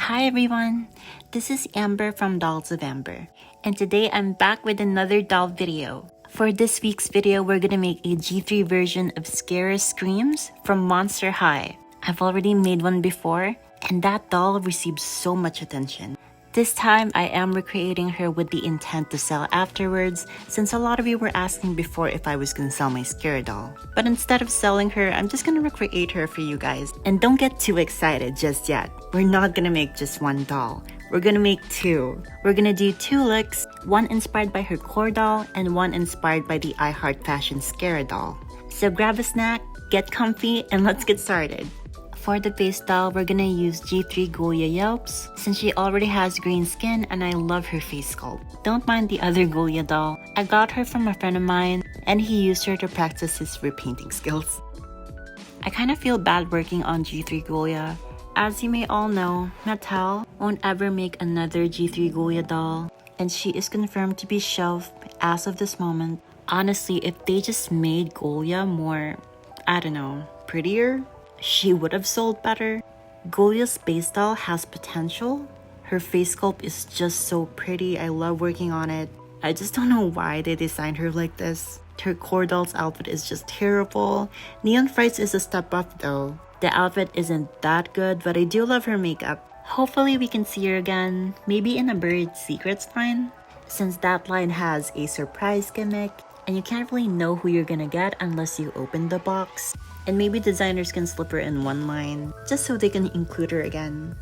Hi everyone, this is Amber from Dolls of Amber, and today I'm back with another doll video. For this week's video, we're gonna make a G3 version of Scarah Screams from Monster High. I've already made one before, and that doll received so much attention. This time, I am recreating her with the intent to sell afterwards, since a lot of you were asking before if I was gonna sell my Scarah doll. But instead of selling her, I'm just gonna recreate her for you guys. And don't get too excited just yet. We're not gonna make just one doll. We're gonna make two. We're gonna do two looks, one inspired by her core doll and one inspired by the I Heart Fashion Scarah doll. So grab a snack, get comfy, and let's get started. For the base doll, we're gonna use G3 Goya Yelps since she already has green skin and I love her face sculpt. Don't mind the other Goya doll. I got her from a friend of mine and he used her to practice his repainting skills. I kind of feel bad working on G3 Goya. As you may all know, Mattel won't ever make another G3 Goya doll and she is confirmed to be shelved as of this moment. Honestly, if they just made Goya more, I don't know, prettier, she would have sold better. Goya's base doll has potential. Her face sculpt is just so pretty. I love working on it. I just don't know why they designed her like this. Her core doll's outfit is just terrible. Neon Frights is a step up though. The outfit isn't that good, but I do love her makeup. Hopefully we can see her again, maybe in a Buried Secrets line, since that line has a surprise gimmick and you can't really know who you're gonna get unless you open the box. And maybe designers can slip her in one line, just so they can include her again.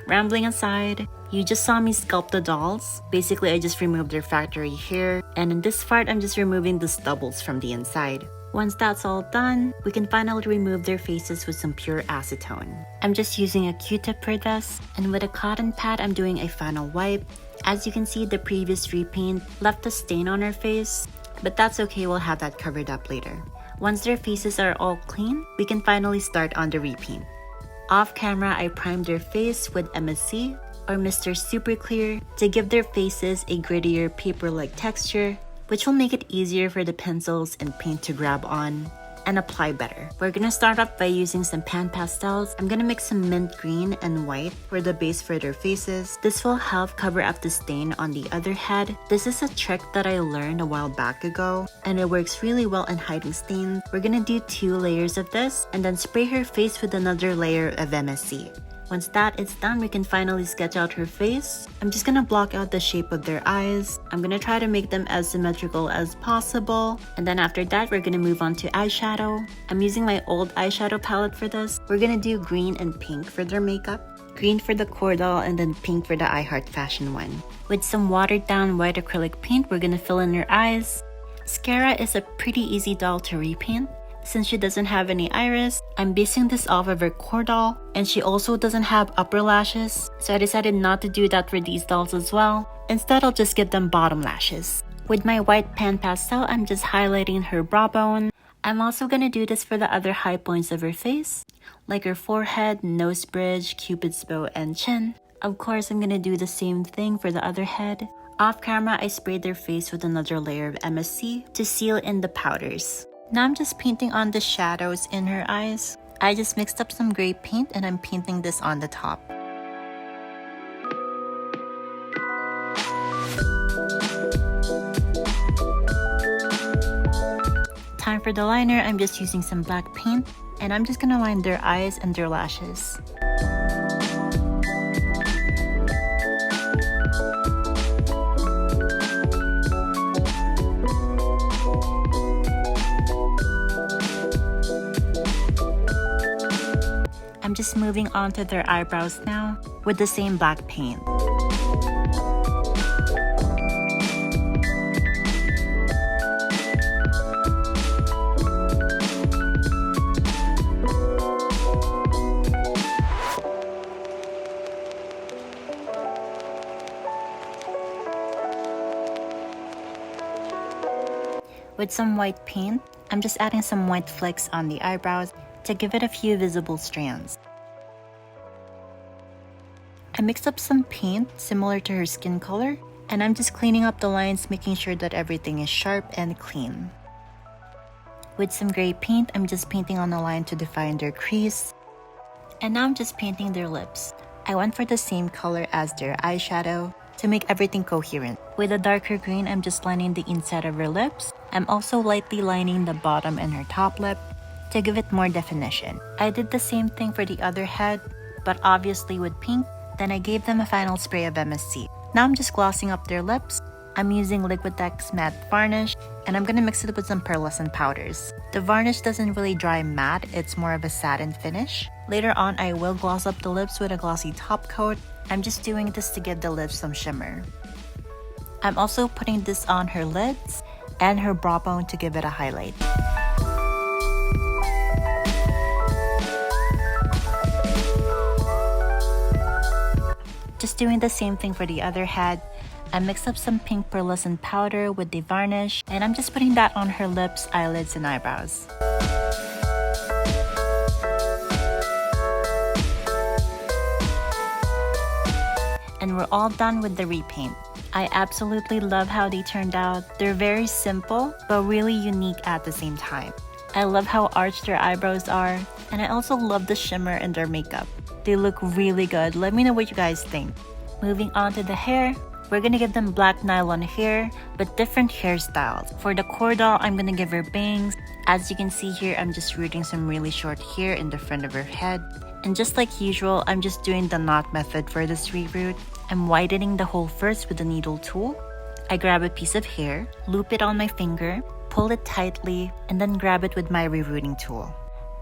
Rambling aside, you just saw me sculpt the dolls. Basically, I just removed their factory hair, and in this part, I'm just removing the stubbles from the inside. Once that's all done, we can finally remove their faces with some pure acetone. I'm just using a Q-tip for this, and with a cotton pad, I'm doing a final wipe. As you can see, the previous repaint left a stain on her face, but that's okay, we'll have that covered up later. Once their faces are all clean, we can finally start on the repaint. Off camera, I primed their face with MSC or Mr. Super Clear to give their faces a grittier paper-like texture, which will make it easier for the pencils and paint to grab on and apply better. We're gonna start off by using some pan pastels. I'm gonna mix some mint green and white for the base for their faces. This will help cover up the stain on the other head. This is a trick that I learned a while back ago and it works really well in hiding stains. We're gonna do 2 layers of this and then spray her face with another layer of MSC. Once that is done, we can finally sketch out her face. I'm just gonna block out the shape of their eyes. I'm gonna try to make them as symmetrical as possible. And then after that, we're gonna move on to eyeshadow. I'm using my old eyeshadow palette for this. We're gonna do green and pink for their makeup. Green for the core doll and then pink for the I Heart Fashion one. With some watered down white acrylic paint, we're gonna fill in her eyes. Scarah is a pretty easy doll to repaint. Since she doesn't have any iris, I'm basing this off of her core doll, and she also doesn't have upper lashes, so I decided not to do that for these dolls as well. Instead, I'll just give them bottom lashes. With my white pan pastel, I'm just highlighting her brow bone. I'm also gonna do this for the other high points of her face, like her forehead, nose bridge, cupid's bow, and chin. Of course, I'm gonna do the same thing for the other head. Off camera, I sprayed their face with another layer of MSC to seal in the powders. Now I'm just painting on the shadows in her eyes. I just mixed up some gray paint and I'm painting this on the top. Time for the liner, I'm just using some black paint and I'm just gonna line their eyes and their lashes. I'm just moving on to their eyebrows now with the same black paint. With some white paint, I'm just adding some white flecks on the eyebrows to give it a few visible strands. I mixed up some paint similar to her skin color, and I'm just cleaning up the lines, making sure that everything is sharp and clean. With some gray paint, I'm just painting on the line to define their crease. And now I'm just painting their lips. I went for the same color as their eyeshadow to make everything coherent. With a darker green, I'm just lining the inside of her lips. I'm also lightly lining the bottom and her top lip to give it more definition. I did the same thing for the other head, but obviously with pink. Then I gave them a final spray of MSC. Now I'm just glossing up their lips. I'm using Liquitex matte varnish, and I'm gonna mix it with some pearlescent powders. The varnish doesn't really dry matte, it's more of a satin finish. Later on, I will gloss up the lips with a glossy top coat. I'm just doing this to give the lips some shimmer. I'm also putting this on her lids and her brow bone to give it a highlight. Just doing the same thing for the other head. I mixed up some pink pearlescent powder with the varnish, and I'm just putting that on her lips, eyelids, and eyebrows. And we're all done with the repaint. I absolutely love how they turned out. They're very simple, but really unique at the same time. I love how arched their eyebrows are, and I also love the shimmer in their makeup. They look really good. Let me know what you guys think. Moving on to the hair, we're gonna give them black nylon hair, but different hairstyles. For the core doll, I'm gonna give her bangs. As you can see here, I'm just rooting some really short hair in the front of her head. And just like usual, I'm just doing the knot method for this reroot. I'm widening the hole first with the needle tool. I grab a piece of hair, loop it on my finger, pull it tightly, and then grab it with my rerooting tool.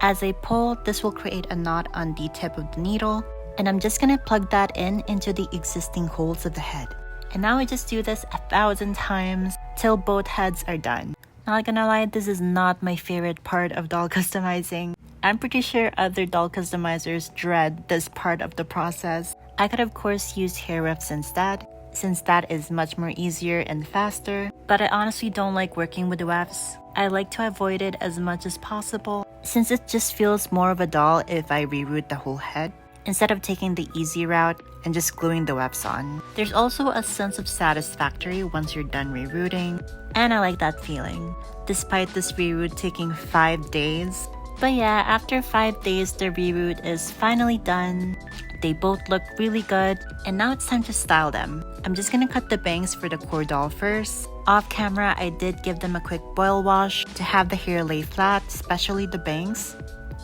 As I pull, this will create a knot on the tip of the needle, and I'm just gonna plug that in into the existing holes of the head. And now I just do this 1,000 times till both heads are done. Not gonna lie, this is not my favorite part of doll customizing. I'm pretty sure other doll customizers dread this part of the process. I could of course use hair refs instead, since that is much more easier and faster, but I honestly don't like working with wefts. I like to avoid it as much as possible, since it just feels more of a doll if I reroot the whole head, instead of taking the easy route and just gluing the wefts on. There's also a sense of satisfactory once you're done rerooting, and I like that feeling, despite this reroot taking 5 days. But yeah, after 5 days, the reroot is finally done. They both look really good, and now it's time to style them. I'm just gonna cut the bangs for the core doll first. Off camera, I did give them a quick boil wash to have the hair lay flat, especially the bangs.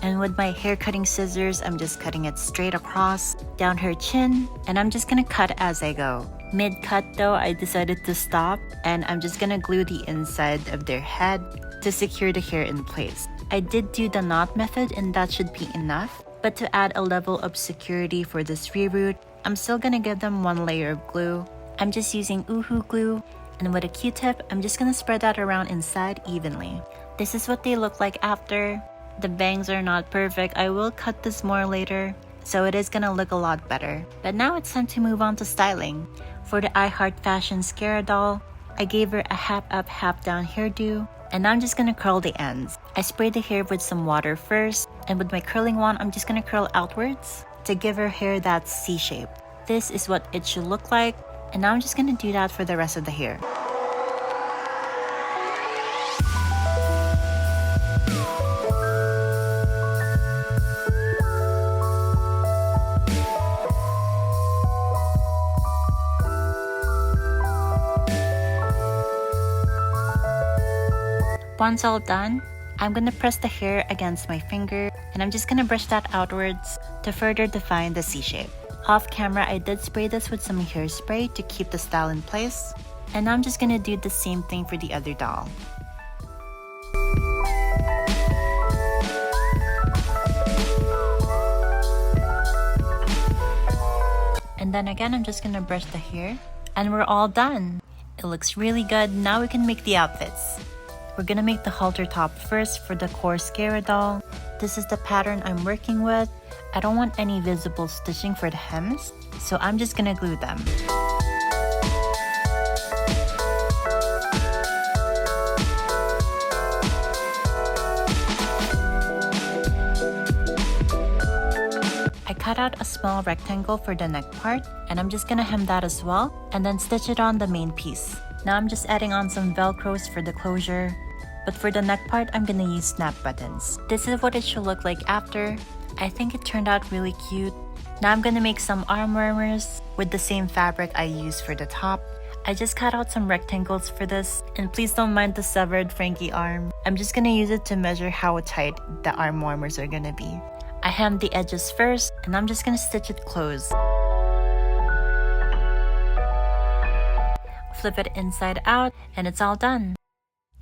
And with my hair cutting scissors, I'm just cutting it straight across, down her chin, and I'm just gonna cut as I go. Mid-cut though, I decided to stop, and I'm just gonna glue the inside of their head to secure the hair in place. I did do the knot method, and that should be enough. But to add a level of security for this reroot, I'm still gonna give them 1 layer of glue. I'm just using Uhu glue, and with a Q-tip, I'm just gonna spread that around inside evenly. This is what they look like after. The bangs are not perfect. I will cut this more later, so it is gonna look a lot better. But now it's time to move on to styling. For the I Heart Fashion Scarah doll, I gave her a half up, half down hairdo, and now I'm just gonna curl the ends. I sprayed the hair with some water first, and with my curling wand, I'm just gonna curl outwards to give her hair that C shape. This is what it should look like, and now I'm just gonna do that for the rest of the hair. Once all done, I'm gonna press the hair against my finger, and I'm just gonna brush that outwards to further define the C shape. Off camera, I did spray this with some hairspray to keep the style in place, and now I'm just gonna do the same thing for the other doll. And then again, I'm just gonna brush the hair, and we're all done. It looks really good. Now we can make the outfits. We're gonna make the halter top first for the core Scarah doll. This is the pattern I'm working with. I don't want any visible stitching for the hems, so I'm just gonna glue them. I cut out a small rectangle for the neck part, and I'm just gonna hem that as well, and then stitch it on the main piece. Now I'm just adding on some velcros for the closure. But for the neck part, I'm gonna use snap buttons. This is what it should look like after. I think it turned out really cute. Now I'm gonna make some arm warmers with the same fabric I used for the top. I just cut out some rectangles for this, and please don't mind the severed Frankie arm. I'm just gonna use it to measure how tight the arm warmers are gonna be. I hemmed the edges first, and I'm just gonna stitch it closed. Flip it inside out, and it's all done.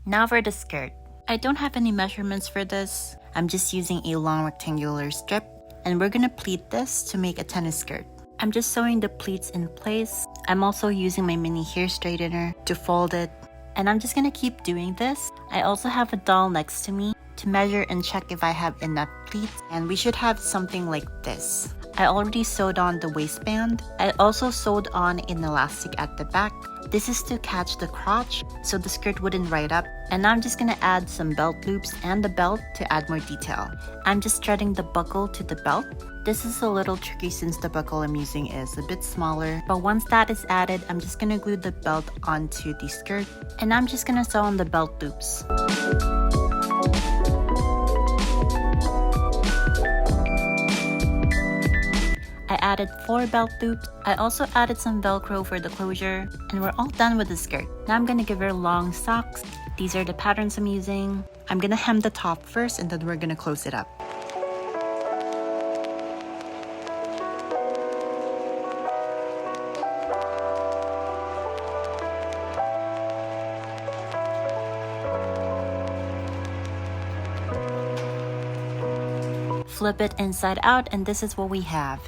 Now for the skirt. I don't have any measurements for this. I'm just using a long rectangular strip, and we're gonna pleat this to make a tennis skirt. I'm just sewing the pleats in place. I'm also using my mini hair straightener to fold it, and I'm just gonna keep doing this. I also have a doll next to me to measure and check if I have enough pleats, and we should have something like this. I already sewed on the waistband. I also sewed on an elastic at the back. This is to catch the crotch so the skirt wouldn't ride up. And now I'm just gonna add some belt loops and the belt to add more detail. I'm just threading the buckle to the belt. This is a little tricky since the buckle I'm using is a bit smaller, but once that is added, I'm just gonna glue the belt onto the skirt, and I'm just gonna sew on the belt loops. I added 4 belt loops. I also added some Velcro for the closure, and we're all done with the skirt. Now I'm gonna give her long socks. These are the patterns I'm using. I'm gonna hem the top first, and then we're gonna close it up. Flip it inside out, and this is what we have.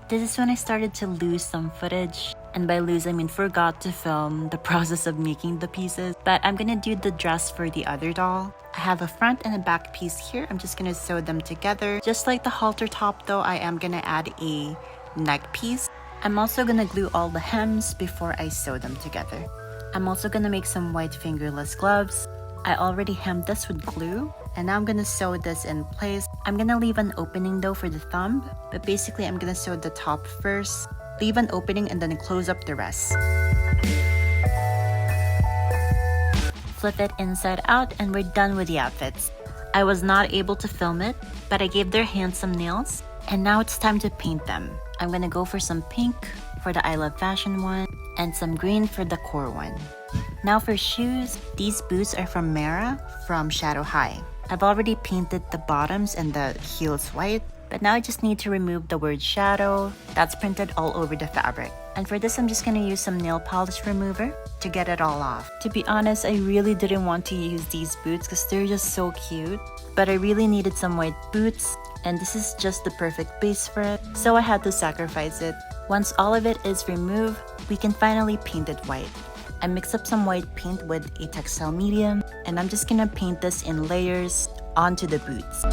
This is when I started to lose some footage, and by lose I mean forgot to film the process of making the pieces. But I'm gonna do the dress for the other doll. I have a front and a back piece here. I'm just gonna sew them together. Just like the halter top though, I am gonna add a neck piece. I'm also gonna glue all the hems before I sew them together. I'm also gonna make some white fingerless gloves. I already hemmed this with glue, and now I'm gonna sew this in place. I'm gonna leave an opening though for the thumb, but basically I'm gonna sew the top first, leave an opening, and then close up the rest. Flip it inside out, and we're done with the outfits. I was not able to film it, but I gave their hands some nails, and now it's time to paint them. I'm gonna go for some pink for the I Love Fashion one, and some green for the core one. Now for shoes, these boots are from Mara from Shadow High. I've already painted the bottoms and the heels white, but now I just need to remove the word shadow that's printed all over the fabric. And for this, I'm just gonna use some nail polish remover to get it all off. To be honest, I really didn't want to use these boots because they're just so cute, but I really needed some white boots, and this is just the perfect base for it, so I had to sacrifice it. Once all of it is removed, we can finally paint it white. I mixed up some white paint with a textile medium, and I'm just gonna paint this in layers onto the boots.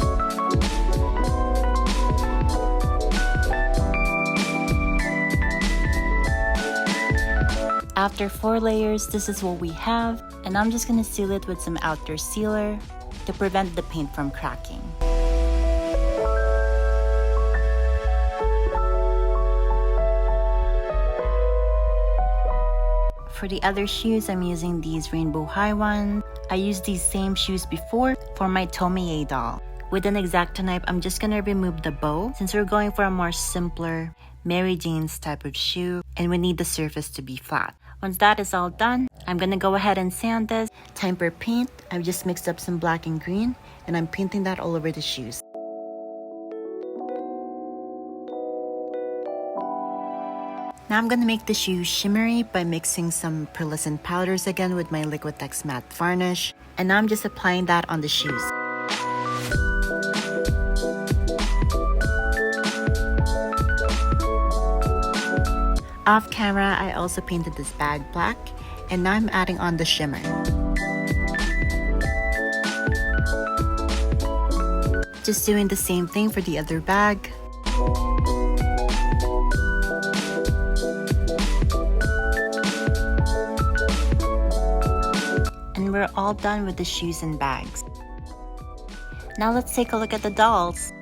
After 4 layers, this is what we have, and I'm just gonna seal it with some outdoor sealer to prevent the paint from cracking. For the other shoes, I'm using these rainbow high ones. I used these same shoes before for my Tomie doll. With an X-Acto knife, I'm just gonna remove the bow since we're going for a more simpler Mary Jane's type of shoe, and we need the surface to be flat. Once that is all done, I'm gonna go ahead and sand this. Time for paint. I've just mixed up some black and green, and I'm painting that all over the shoes. Now I'm gonna make the shoes shimmery by mixing some pearlescent powders again with my Liquitex matte varnish, and now I'm just applying that on the shoes. Off camera, I also painted this bag black, and now I'm adding on the shimmer. Just doing the same thing for the other bag. And we're all done with the shoes and bags. Now let's take a look at the dolls.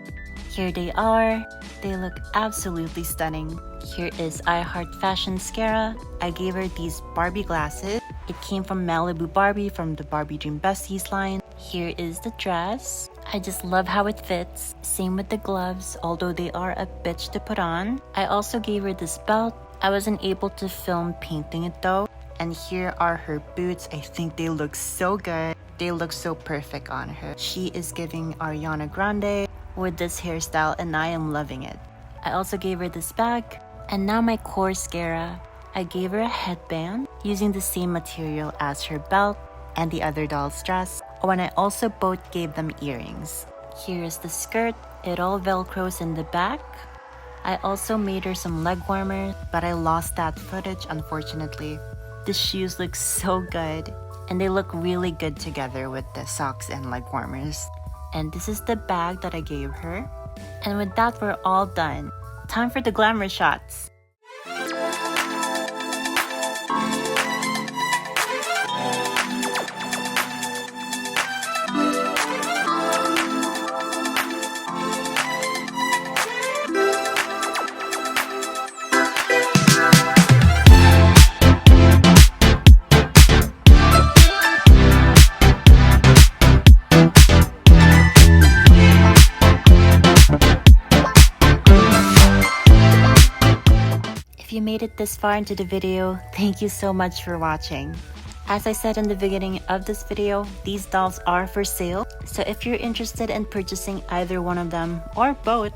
Here they are. They look absolutely stunning. Here is I Heart Fashion Scarah. I gave her these Barbie glasses. It came from Malibu Barbie from the Barbie Dream Besties line. Here is the dress. I just love how it fits. Same with the gloves, although they are a bitch to put on. I also gave her this belt. I wasn't able to film painting it though. And here are her boots. I think they look so good. They look so perfect on her. She is giving Ariana Grande with this hairstyle and I am loving it. I also gave her this bag. And now my core Scarah. I gave her a headband using the same material as her belt and the other doll's dress. Oh, and I also both gave them earrings. Here is the skirt. It all velcros in the back. I also made her some leg warmers, but I lost that footage unfortunately. The shoes look so good and they look really good together with the socks and leg warmers. And this is the bag that I gave her. And with that, we're all done. Time for the glamour shots. If you made it this far into the video, thank you so much for watching. As I said in the beginning of this video, these dolls are for sale. So if you're interested in purchasing either one of them or both,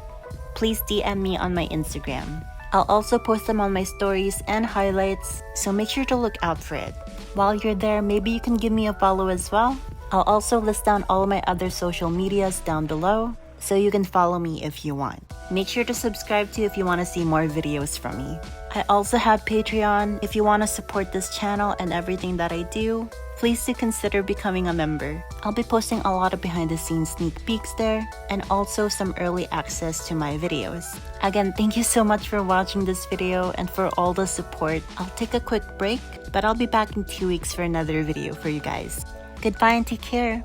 please DM me on my Instagram. I'll also post them on my stories and highlights, so make sure to look out for it. While you're there, maybe you can give me a follow as well. I'll also list down all of my other social medias down below, so you can follow me if you want. Make sure to subscribe too if you want to see more videos from me. I also have Patreon. If you want to support this channel and everything that I do, please do consider becoming a member. I'll be posting a lot of behind the scenes sneak peeks there and also some early access to my videos. Again, thank you so much for watching this video and for all the support. I'll take a quick break, but I'll be back in 2 weeks for another video for you guys. Goodbye and take care.